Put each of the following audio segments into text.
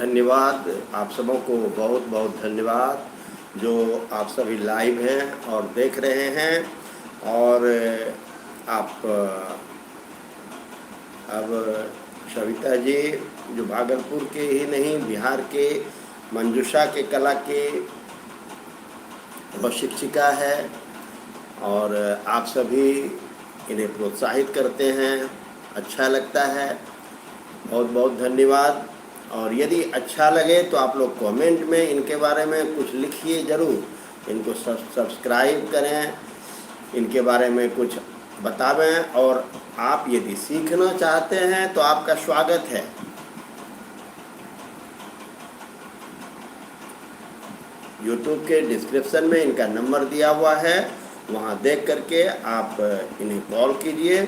धन्यवाद। आप सबों को बहुत बहुत धन्यवाद जो आप सभी लाइव हैं और देख रहे हैं। और आप अब सविता जी जो भागलपुर के ही नहीं बिहार के मंजूषा के कला के वह शिक्षिका है और आप सभी इन्हें प्रोत्साहित करते हैं, अच्छा लगता है। बहुत बहुत धन्यवाद। और यदि अच्छा लगे तो आप लोग कमेंट में इनके बारे में कुछ लिखिए ज़रूर। इनको सब्सक्राइब करें, इनके बारे में कुछ बतावें। और आप यदि सीखना चाहते हैं तो आपका स्वागत है। यूट्यूब के डिस्क्रिप्शन में इनका नंबर दिया हुआ है, वहाँ देख करके आप इन्हें कॉल कीजिए।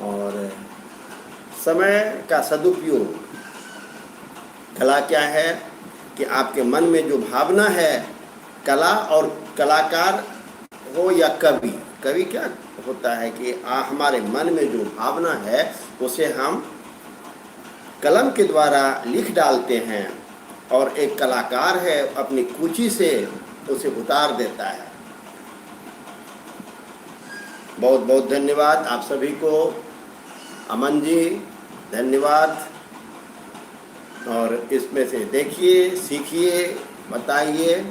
और समय का सदुपयोग कला क्या है कि आपके मन में जो भावना है, कला और कलाकार हो या कवि, कवि क्या होता है कि हमारे मन में जो भावना है उसे हम कलम के द्वारा लिख डालते हैं और एक कलाकार है अपनी कुची से उसे उतार देता है। बहुत बहुत धन्यवाद आप सभी को। अमन जी धन्यवाद। और इसमें से देखिए, सीखिए, बताइए।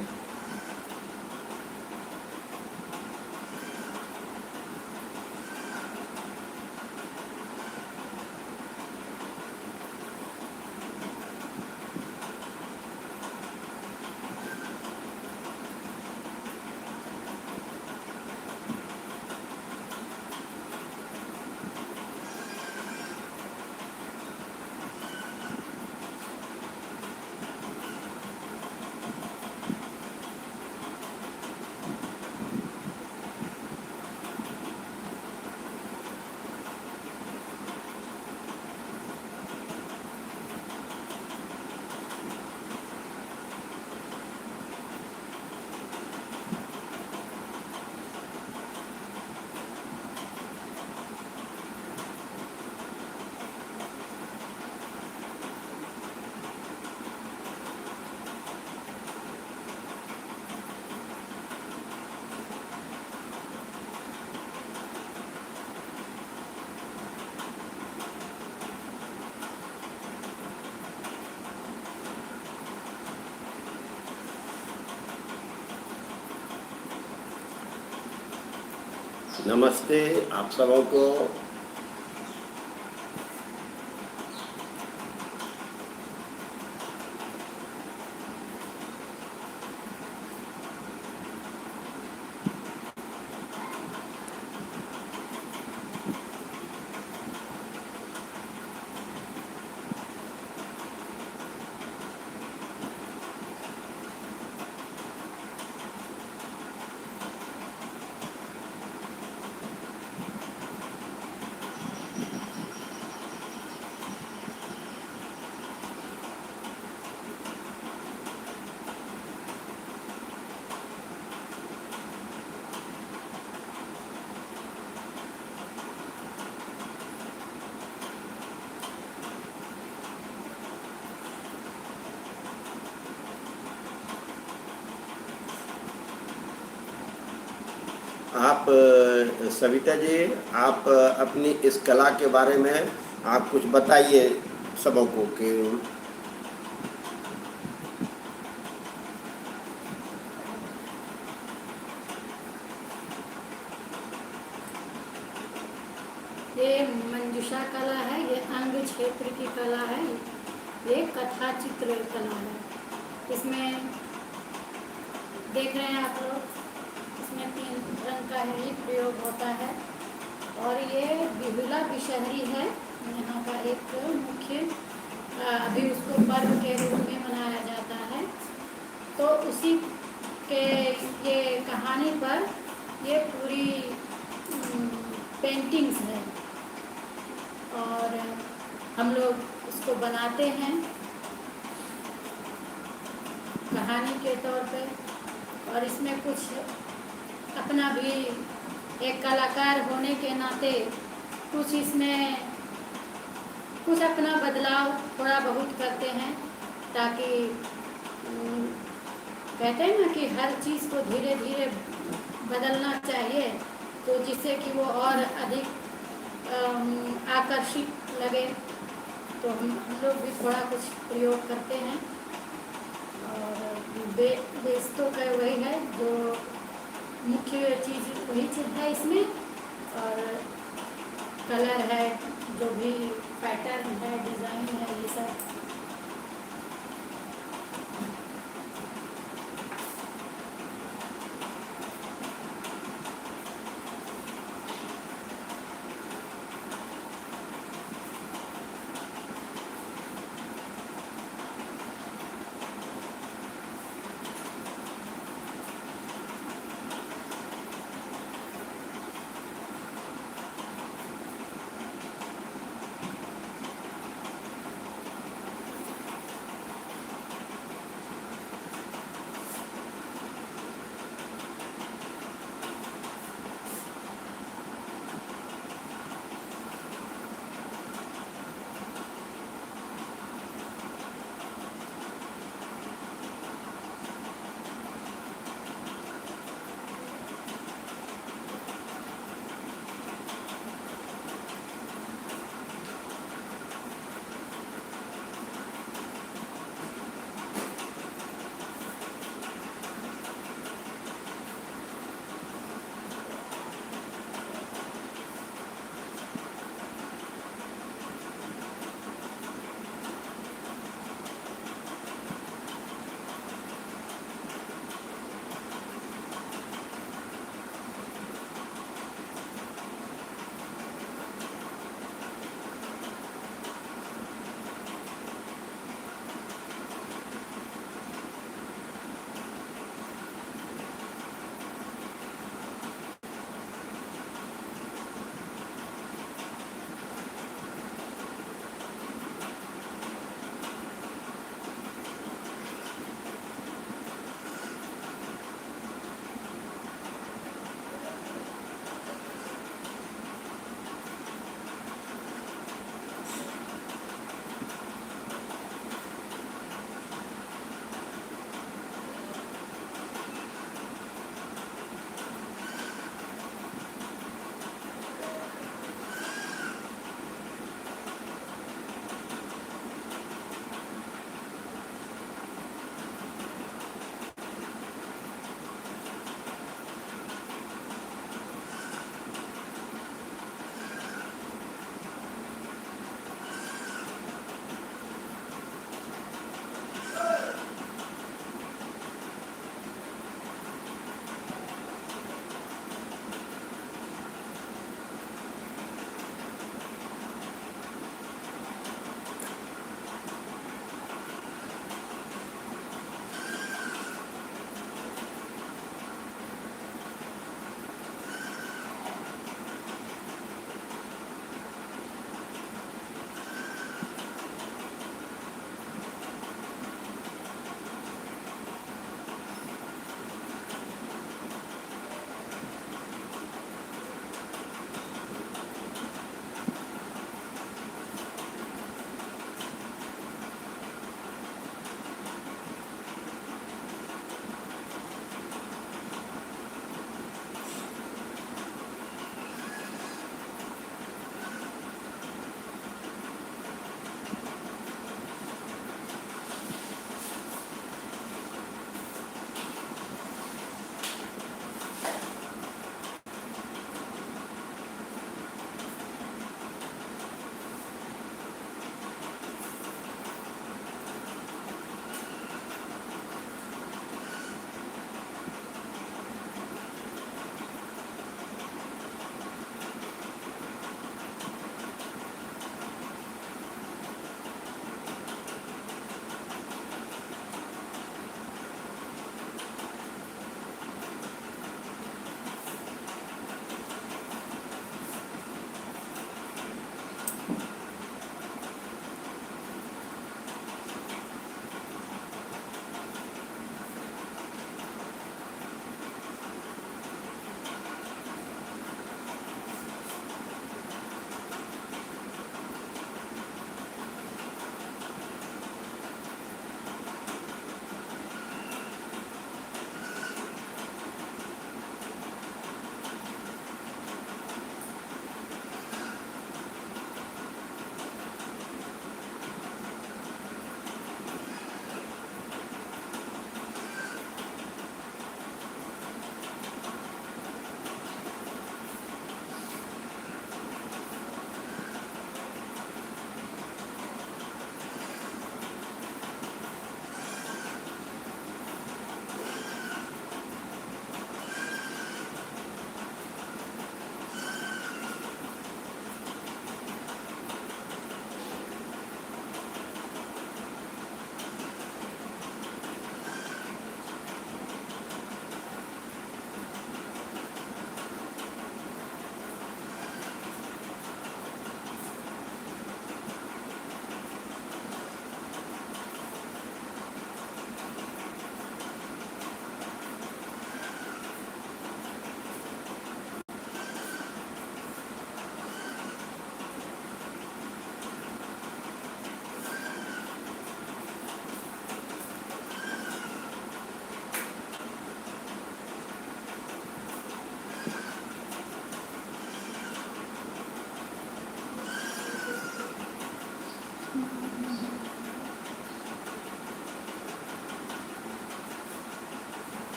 नमस्ते आप सबों को। आप सविता जी, आप अपनी इस कला के बारे में आप कुछ बताइए सबों को कि ये मंजूषा कला है, ये अंग क्षेत्र की कला है, ये कथा चित्र कला है। इसमें देख रहे हैं आप लोग, इसमें 3 रंग का ही प्रयोग होता है। और ये बिहुला बिशहरी है यहाँ का एक मुख्य, अभी उसको पर्व के रूप में मनाया जाता है। तो उसी के ये कहानी पर ये पूरी पेंटिंग्स है और हम लोग इसको बनाते हैं कहानी के तौर पे। और इसमें कुछ अपना भी एक कलाकार होने के नाते कुछ इसमें कुछ अपना बदलाव थोड़ा बहुत करते हैं ताकि कहते हैं ना कि हर चीज़ को धीरे धीरे बदलना चाहिए, तो जिससे कि वो और अधिक आकर्षित लगे। तो हम लोग भी थोड़ा कुछ प्रयोग करते हैं। और बेस तो का वही है, जो मुख्य चीज़ वही चीज़ है इसमें। और कलर है, जो भी पैटर्न है, डिज़ाइन है, ये सब।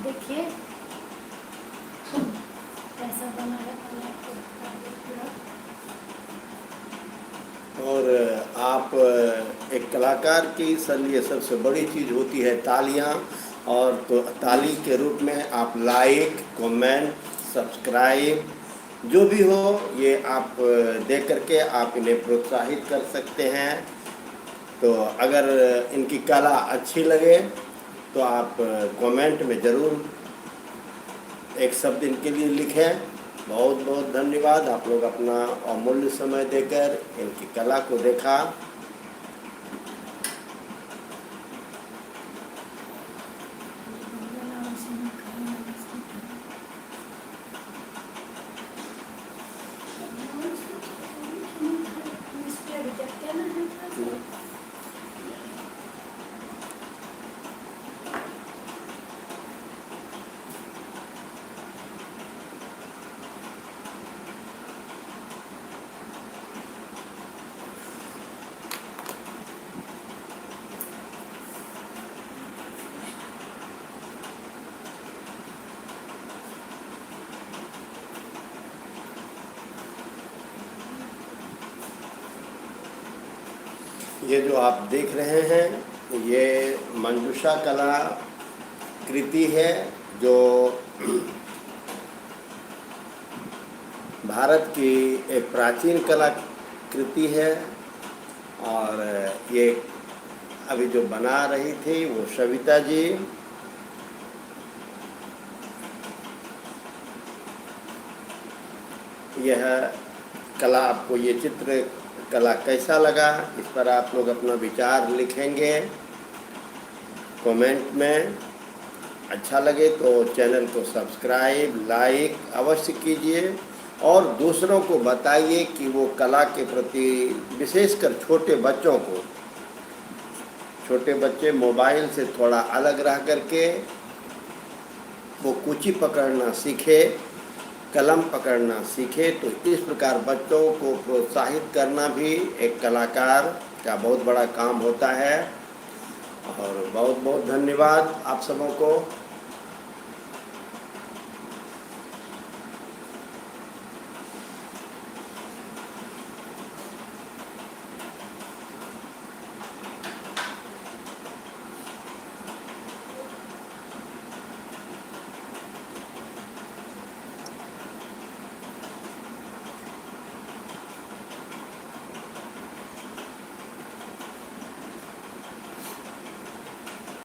देखिए कैसा बना है कला को पूरा। और आप एक कलाकार की लिए सबसे बड़ी चीज़ होती है तालियां, और तो ताली के रूप में आप लाइक, कमेंट, सब्सक्राइब जो भी हो ये आप दे करके आप इन्हें प्रोत्साहित कर सकते हैं। तो अगर इनकी कला अच्छी लगे तो आप कमेंट में ज़रूर एक शब्द इनके लिए लिखें। बहुत बहुत धन्यवाद, आप लोग अपना अमूल्य समय देकर इनकी कला को देखा। ये जो आप देख रहे हैं ये मंजूषा कला कृति है, जो भारत की एक प्राचीन कला कृति है। और ये अभी जो बना रही थी वो सविता जी। यह कला आपको, ये चित्र कला कैसा लगा, इस पर आप लोग अपना विचार लिखेंगे कमेंट में। अच्छा लगे तो चैनल को सब्सक्राइब, लाइक अवश्य कीजिए और दूसरों को बताइए कि वो कला के प्रति, विशेषकर छोटे बच्चों को, छोटे बच्चे मोबाइल से थोड़ा अलग रह करके वो कुची पकड़ना सीखे, कलम पकड़ना सीखे। तो इस प्रकार बच्चों को प्रोत्साहित करना भी एक कलाकार का बहुत बड़ा काम होता है। और बहुत बहुत धन्यवाद आप सबों को।